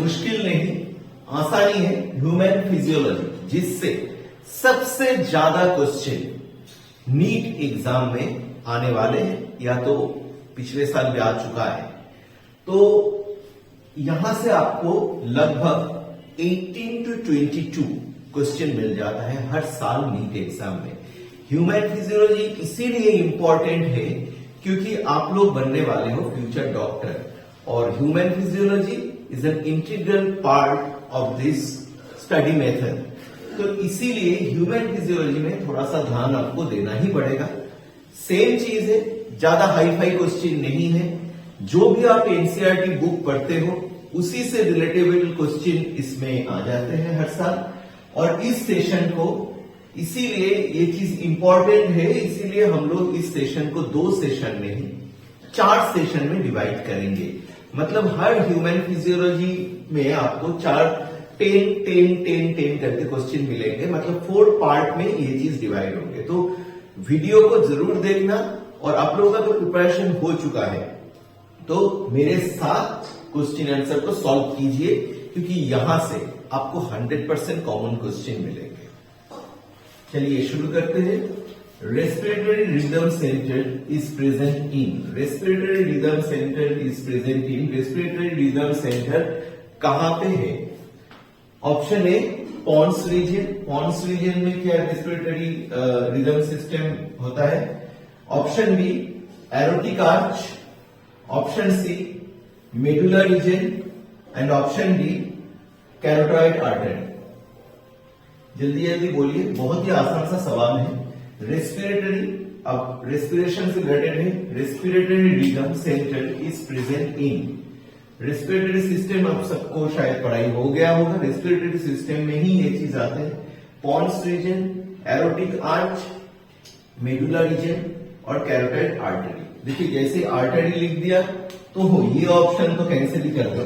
मुश्किल नहीं, आसानी है ह्यूमन फिजियोलॉजी, जिससे सबसे ज्यादा क्वेश्चन नीट एग्जाम में आने वाले हैं या तो पिछले साल भी आ चुका है। तो यहां से आपको लगभग 18 to 22 क्वेश्चन मिल जाता है हर साल नीट एग्जाम में। ह्यूमन फिजियोलॉजी इसीलिए इंपॉर्टेंट है क्योंकि आप लोग बनने वाले हो फ्यूचर डॉक्टर, और human physiology is an integral part of this study method. तो इसीलिए ह्यूमन फिजियोलॉजी में थोड़ा सा ध्यान आपको देना ही पड़ेगा। सेम चीज है, ज्यादा हाई फाई क्वेश्चन नहीं है। जो भी आप एनसीईआरटी बुक पढ़ते हो उसी से रिलेटेबल क्वेश्चन इसमें आ जाते हैं हर साल। और इस सेशन को इसीलिए ये चीज इंपॉर्टेंट है, इसीलिए हम लोग इस सेशन को 2 सेशन में ही 4 सेशन में डिवाइड करेंगे। मतलब हर ह्यूमन फिजियोलॉजी में आपको 10 करके क्वेश्चन मिलेंगे, मतलब 4 पार्ट में ये चीज डिवाइड होंगे। तो वीडियो को जरूर देखना, और आप लोगों का तो प्रिपरेशन हो चुका है तो मेरे साथ क्वेश्चन आंसर को सॉल्व कीजिए, क्योंकि यहां से आपको 100% कॉमन क्वेश्चन मिलेंगे। चलिए शुरू करते हैं। Respiratory rhythm center is present in, respiratory rhythm center is present in, respiratory rhythm center कहां पे है? Option A pons region, pons region में क्या रेस्पिरेटरी रिदम सिस्टम होता है। Option B aortic arch, option C medulla region, and option D carotid artery. जल्दी जल्दी बोलिए, बहुत ही आसान सा सवाल है। रेस्पिरेटरी, अब रेस्पिरेशन से रिलेटेड है। Respiratory rhythm center is present in, respiratory system अब सबको शायद पढ़ाई हो गया होगा। रेस्पिरेटरी सिस्टम में ही ये चीज आते हैं। Pons region, aortic arch, medulla region और कैरोटाइड आर्टरी। देखिए जैसे आर्टरी लिख दिया तो ये ऑप्शन तो कैंसिल ही कर दो,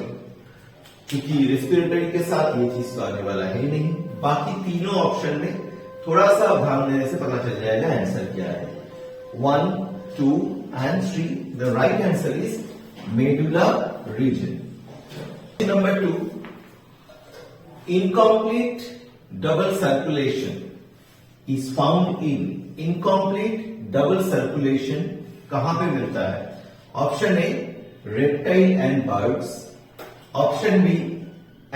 क्योंकि रेस्पिरेटरी के साथ ये चीज तो आने वाला है नहीं। बाकी तीनों ऑप्शन में थोड़ा सा ध्यान देने से पता चल जाएगा आंसर क्या है। 1, 2 and 3, the right answer is medulla region. Number 2, incomplete double circulation is found in, incomplete double circulation कहां पे मिलता है? Option A reptile and birds, option B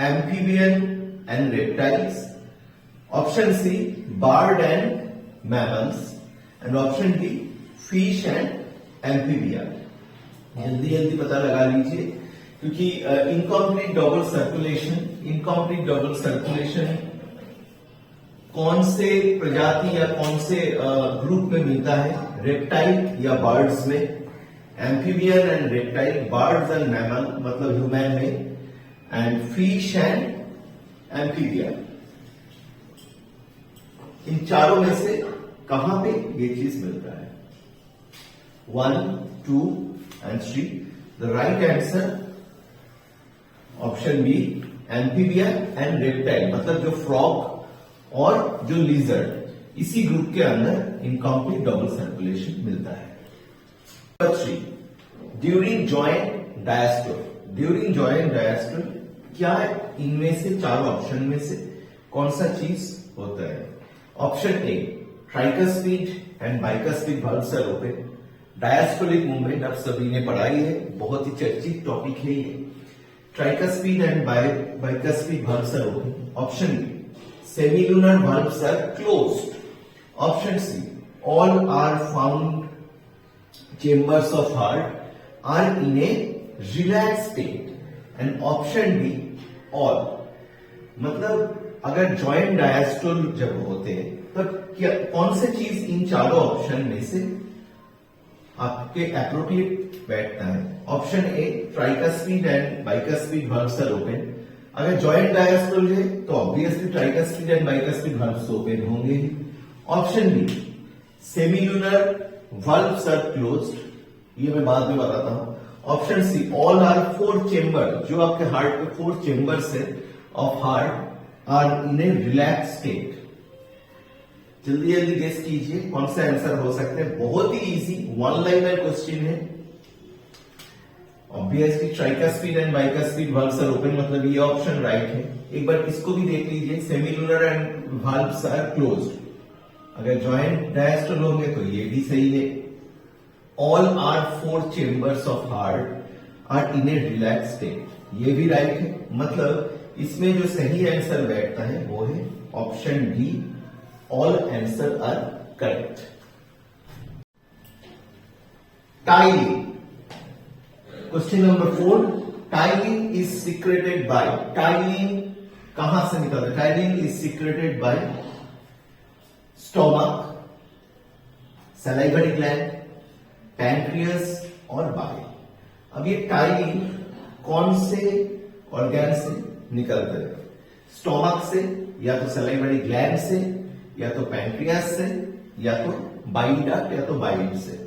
amphibian and reptiles, option C bird and mammals, and option D fish and amphibia. जल्दी जल्दी पता लगा लीजिए, क्योंकि incomplete double circulation, incomplete double circulation कौन से प्रजाति या कौन से ग्रुप में मिलता है? रेप्टाइल या बर्ड्स में, amphibian and reptile, birds and mammal मतलब ह्यूमन में, एंड फिश एंड एम्फीबिया। इन चारों में से कहां पे ये चीज मिलता है? 1, 2 and 3, the right answer option B amphibia and reptile, मतलब जो फ्रॉग और जो लिजर्ड, इसी ग्रुप के अंदर इनकम्प्लीट डबल सर्कुलेशन मिलता है। Number 3, during joint diastole, during joint diastole क्या है? इनमें से 4 ऑप्शन में से कौन सा चीज होता है? Option A tricuspid and bicuspid valves are open, diastolic movement आप सभी ने पढ़ाई है, बहुत ही चर्चित टॉपिक है ये। Tricuspid and bicuspid valves are open। Option B semilunar valves are closed, option C all are found chambers of heart are in a relaxed state, and option D all। मतलब अगर जॉइंट डायस्टोल जब होते हैं तब क्या कौन सी चीज इन चारों ऑप्शन में से आपके एप्रोप्रिएट बैठता है? Option A tricuspid and bicuspid valves are open। अगर जॉइंट डायस्टोल है तो obviously tricuspid and bicuspid valves open होंगे ही। Option B semilunar valves are closed, ये मैं बाद में बताता हूं। Option C all are 4 chamber, जो आपके हार्ट के 4 चेंबर्स है of heart are in a relax state. जल्दी जल्दी गेस कीजिए कौन सा आंसर हो सकता है। बहुत ही इजी 1 लाइनर क्वेश्चन है। Obviously tricuspid and bicuspid valves are open, मतलब ये ऑप्शन राइट है। एक बार इसको भी देख लीजिए, semilunar and valves are closed, अगर जॉइंट डायस्टोल होंगे तो ये भी सही है। All are 4 chambers of heart are in a relax state, ये भी राइट है। मतलब इसमें जो सही आंसर बैठता है वो है option D, all answer are correct. Ptyalin, question number 4, ptyalin is secreted by, ptyalin कहां से निकलता है? Ptyalin is secreted by stomach, salivary gland, pancreas और बाइल। अब ये टाइलिंग कौन से ऑर्गन से निकलता है? स्टोमक से, या तो सलाइवरी ग्लैंड से, या तो पैंक्रियास से, या तो बाइल डक्ट, या तो बाइल से।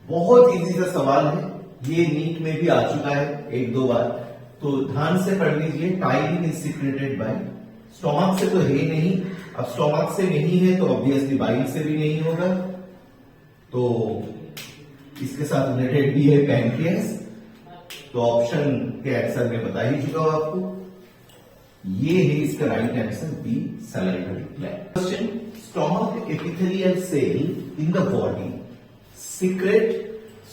बहुत इजी सा सवाल है, ये नीट में भी आ चुका है 1-2 बार, तो ध्यान से पढ़ लीजिए। Tiling is secreted by stomach से, तो है नहीं, अब स्टोमक से नहीं है तो ऑब्वियसली बाइल से भी नहीं होगा, तो इसके साथ रिलेटेड भी है पैंक्रियास, तो ऑप्शन के आंसर में बता ही चुका हूं आपको, ये है इसका right answer B, salivary gland. Question, stomach epithelial cell in the body secrete,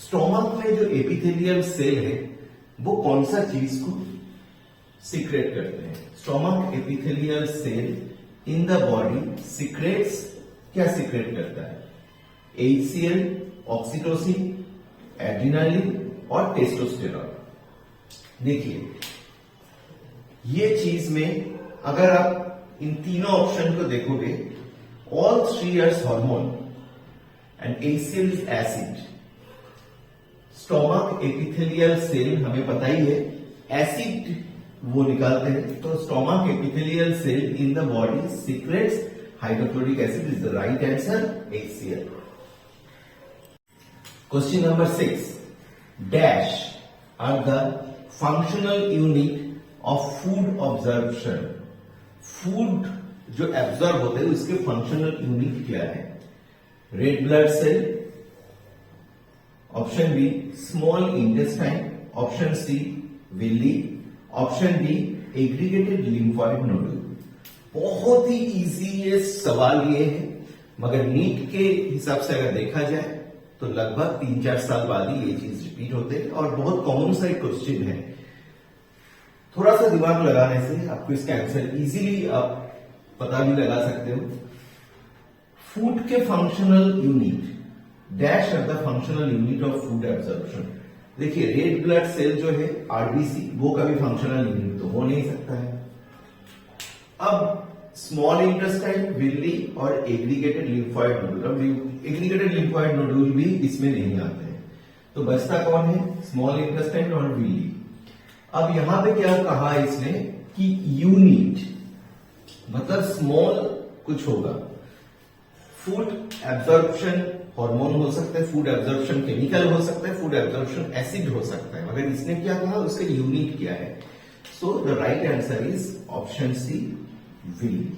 stomach में जो एपिथेलियल सेल है वो कौन सा चीज को सीक्रेट करते हैं? Stomach epithelial cell in the body secretes, क्या सीक्रेट करता है? HCl, ऑक्सीटोसिन, एड्रिनालिन और टेस्टोस्टेरॉन। देखिए ये चीज में अगर आप इन तीनों ऑप्शन को देखोगे, all 3 are hormone and HCl is acid. Stomach epithelial cell हमें पता ही है एसिड वो निकालते हैं, तो stomach epithelial cell in the body secrets hydrochloric acid is the right answer, HCl। Question number 6, dash are the functional unit of food absorption, food जो एब्जॉर्ब होते हैं उसके फंक्शनल यूनिट क्या है? Red blood cell, option B small intestine, option C villi, option D aggregated lymphoid nodule. बहुत ही easy ये सवाल ये है, मगर नीट के हिसाब से अगर देखा जाए तो लगभग 3-4 साल बाद ही ये चीज रिपीट होते हैं और बहुत कॉमन सा एक क्वेश्चन है। थोड़ा सा दिमाग लगाने से आपको इसका आंसर इजीली आप पता भी लगा सकते हो। फूड के functional unit, dash are the functional unit of food absorption. देखिए रेड ब्लड सेल जो है RBC, वो कभी फंक्शनल यूनिट तो हो नहीं सकता है। अब स्मॉल इंटेस्टाइन, विल्ली और एग्रीगेटेड लिम्फोइड नोडुल, अब एग्रीगेटेड लिम्फोइड नोडुल भी इसमें नहीं आते हैं, तो बचता कौन है? स्मॉल इंटेस्टाइन और विल्ली। अब यहां पे क्या कहा इसने कि यूनिट मतलब स्मॉल कुछ होगा। फूड एब्जॉर्प्शन हार्मोन हो सकता है, फूड एब्जॉर्प्शन केमिकल हो सकता है, फूड एब्जॉर्प्शन एसिड हो सकता है, मगर इसने क्या कहा उसका यूनिट क्या है? So the right answer is option C, villi.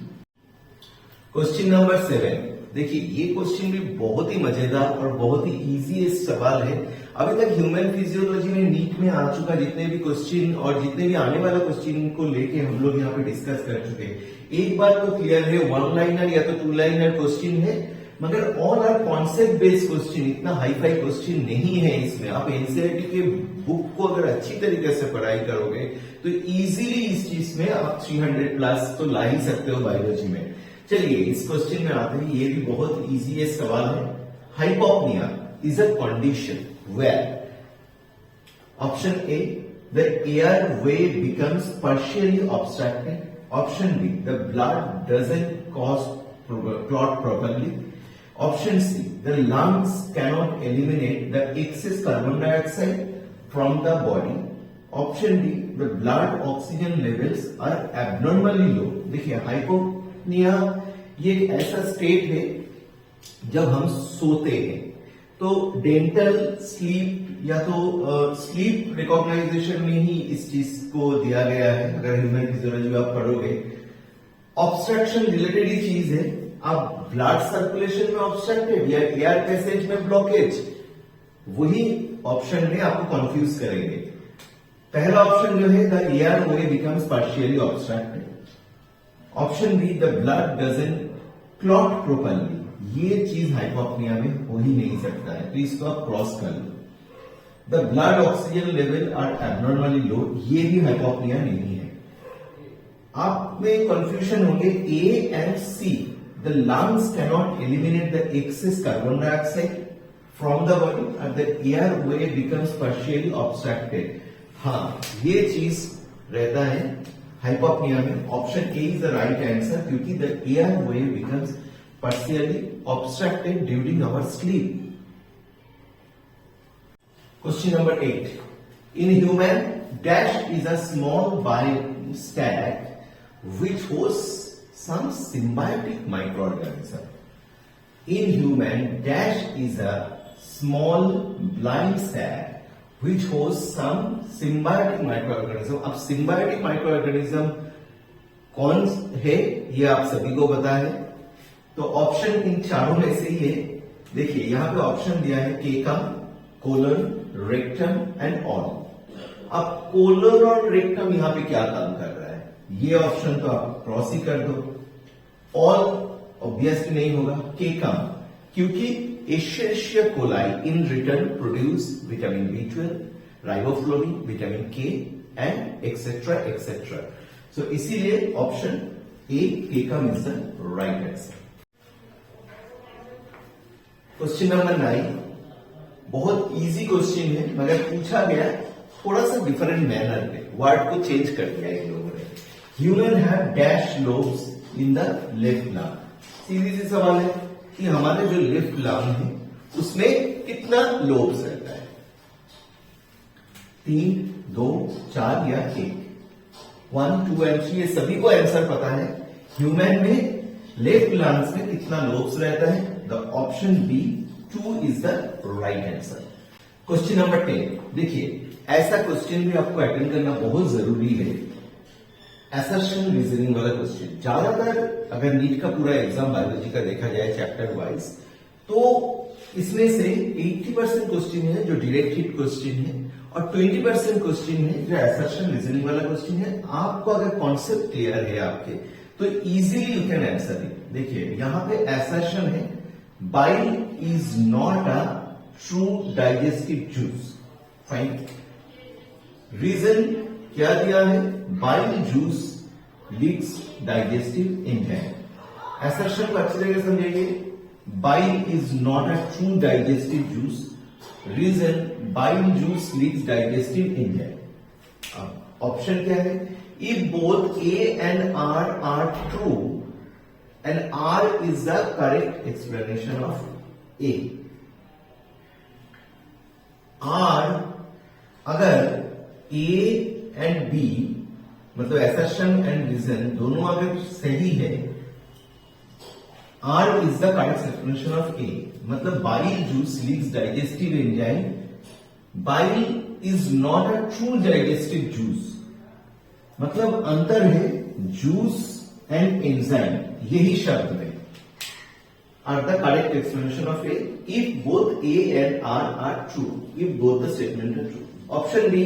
Question number 7, देखिए ये क्वेश्चन भी बहुत ही मजेदार और बहुत ही इजी सवाल है। अभी तक ह्यूमन फिजियोलॉजी में नीट में आ चुका जितने भी क्वेश्चन और जितने भी आने वाला क्वेश्चन को लेके हम लोग यहाँ पे डिस्कस कर चुके हैं। एक बात तो क्लियर है, 1 लाइनर या तो 2 लाइनर क्वेश्चन है, मगर all are concept based question, इतना हाई फाई क्वेश्चन नहीं है इसमें। आप एनसीईआरटी के बुक को अगर अच्छी तरीके से पढ़ाई करोगे तो इजीली इस चीज में आप 300 प्लस तो ला ही सकते हो बायोलॉजी में। चलिए इस क्वेश्चन में आते हैं, ये भी बहुत इजी सवाल है। Hypopnea is a condition where option A, the airway becomes partially obstructed, option B, the blood doesn't clot properly, option C, the lungs cannot eliminate the excess carbon dioxide from the body, option D, the blood oxygen levels are abnormally low। देखिए हाइपोपनिया ये एक ऐसा state है जब हम सोते हैं, तो डेंटल स्लीप या तो स्लीप रिकॉग्नाइजेशन में ही इस चीज को दिया गया है। अगर ह्यूमन फिजियोलॉजी आप पढ़ोगे, ऑब्स्ट्रक्शन रिलेटेड ही चीज है। अब ब्लड सर्कुलेशन में ऑब्स्ट्रक्टेड या एयर पैसेज में ब्लॉकेज, वही ऑप्शन में आपको कंफ्यूज करेंगे। पहला ऑप्शन जो है the airway becomes partially obstructed, option be the blood doesn't clot properly, ये चीज हाइपोप्निया में हो ही नहीं सकता है, तो इसको आप क्रॉस कर लो। The blood oxygen level are abnormally low, ये भी हाइपोप्निया नहीं है। आप में कंफ्यूजन होंगे A and C, the lungs cannot eliminate the excess carbon dioxide from the body and the airway becomes partially obstructed. हाँ, ये चीज रहता है हाइपोप्निया में। Option A is the right answer, क्योंकि the airway becomes partially obstructed during our sleep. Question number 8. In human, dash is a small biostat which hosts some symbiotic microorganism. In human, dash is a small blind sac which hosts some symbiotic microorganism. अब symbiotic microorganism कौन है ये आप सभी को पता है, तो ऑप्शन इन चारों में से ही है। देखिए यहां पे ऑप्शन दिया है केकम, कोलन, रेक्टम एंड ऑल। अब कोलन और रेक्टम यहां पे क्या काम कर रहा है, ये ऑप्शन तो आप क्रॉस ही कर दो। ऑल ऑब्वियसली नहीं होगा, केकम, क्योंकि Escherichia coli in return produce vitamin B12, riboflavin, vitamin K and etcetera etcetera. So इसीलिए option A caecum is the right answer. Question number 9 बहुत इजी क्वेश्चन है, मगर पूछा गया थोड़ा सा डिफरेंट मैनर पे, वर्ड को चेंज कर दिया इन लोगों ने। Human have dash lobes in the left lung. सीधी सी सवाल है कि हमारे जो लेफ्ट लंग है उसमें कितना लोब्स रहता है, 3, 2, 4 या 1? 1, 2 एंड 3 ये सभी को आंसर पता है। ह्यूमन में लेफ्ट लंग्स में कितना लोब्स रहता है? The option B 2 is the right answer. Question number 10, देखिए ऐसा क्वेश्चन भी आपको अटेंड करना बहुत जरूरी है, असर्शन रीजनिंग वाला क्वेश्चन। ज्यादातर अगर नीट का पूरा एग्जाम बायोलॉजी का देखा जाए चैप्टर वाइज, तो इसमें से 80% क्वेश्चन है जो डायरेक्ट हिट क्वेश्चन है और 20% क्वेश्चन है जो असर्शन रीजनिंग वाला क्वेश्चन है। आपको अगर कॉन्सेप्ट क्लियर है आपके, तो easily you can answer it. देखिए यहां पे असर्शन है bile is not a true digestive juice, fine. Reason क्या दिया है? Bile juice leads digestive enzyme. Assertion को अच्छी तरह समझिए, bile is not a true digestive juice, reason bile juice leads digestive enzyme. Option क्या है? If both A and R are true and R is the correct explanation of A. R अगर A and B मतलब assertion and reason दोनों अगर सही है, R is the correct explanation of A, मतलब bile juice leads digestive enzyme. Bile is not a true digestive juice, मतलब अंतर है जूस एंड एंजाइम, यही शब्द में। R the correct explanation of A if both A and R are true, if both the statement are true. Option B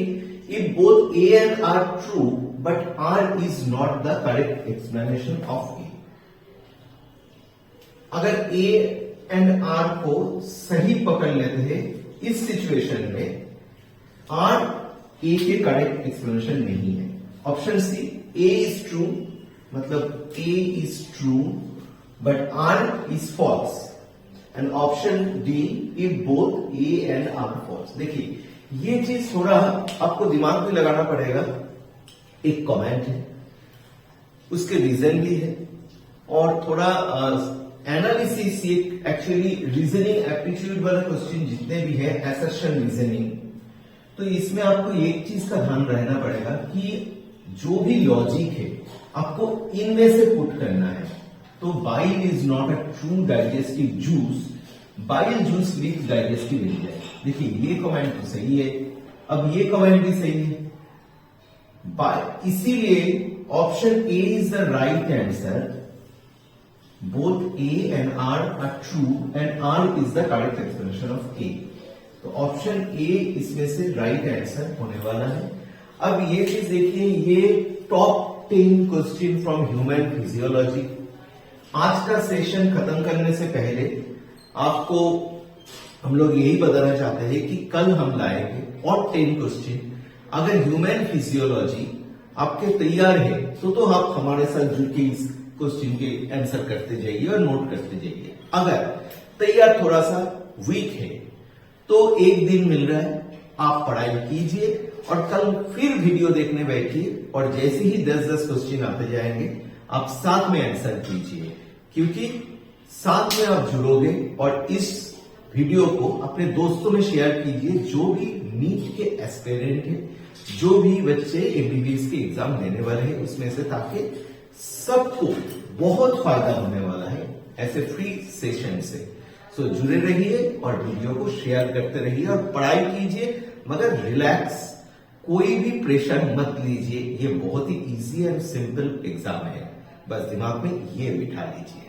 if both A and R true but R is not the correct explanation of A. अगर A and are को सही पकड़ लेते हैं इस situation में, R A के correct explanation नहीं है। Option C A is true, मतलब A is true but R is false, and option D if both A and R false. देखिए ये चीज थोड़ा आपको दिमाग में लगाना पड़ेगा। एक कमेंट है, उसके रीजन भी है, और थोड़ा एनालिसिस, एक्चुअली रीजनिंग एप्टीट्यूड वाला क्वेश्चन जितने भी है, असर्शन रीजनिंग, तो इसमें आपको एक चीज का ध्यान रहना पड़ेगा कि जो भी लॉजिक है आपको इनमें से पुट करना है। तो bile is not a true digestive juice, bile juice leads digestive enzyme. देखिए ये कमेंट तो सही है, अब ये कमेंट भी सही है, इसीलिए option A is the right answer. Both A and R are true and R is the correct explanation of A. तो ऑप्शन ए इसमें से राइट आंसर होने वाला है। अब ये चीज देखिए, ये top 10 question from human physiology. आज का सेशन खत्म करने से पहले आपको हम लोग यही बताना चाहते हैं कि कल हम लाएंगे और 10 क्वेश्चन। अगर ह्यूमन फिजियोलॉजी आपके तैयार है तो आप हमारे साथ जुड़ के इस क्वेश्चन के आंसर करते जाइए और नोट करते जाइए। अगर तैयार थोड़ा सा वीक है तो एक दिन मिल रहा है, आप पढ़ाई कीजिए और कल फिर वीडियो देखने बैठिए और जैसे ही 10-10 क्वेश्चन आते जाएंगे आप साथ में आंसर कीजिए, क्योंकि साथ में आप जुड़ोगे। और इस वीडियो को अपने दोस्तों में शेयर कीजिए जो भी नीट के एस्पिरेंट है, जो भी बच्चे एमबीबीएस के एग्जाम देने वाले हैं उसमें से, ताकि सबको बहुत फायदा होने वाला है ऐसे फ्री सेशन से। सो जुड़े रहिए और वीडियो को शेयर करते रहिए और पढ़ाई कीजिए, मगर रिलैक्स, कोई भी प्रेशर मत लीजिए। ये बहुत ही इजी एंड सिंपल एग्जाम है, बस दिमाग में ये बिठा लीजिए।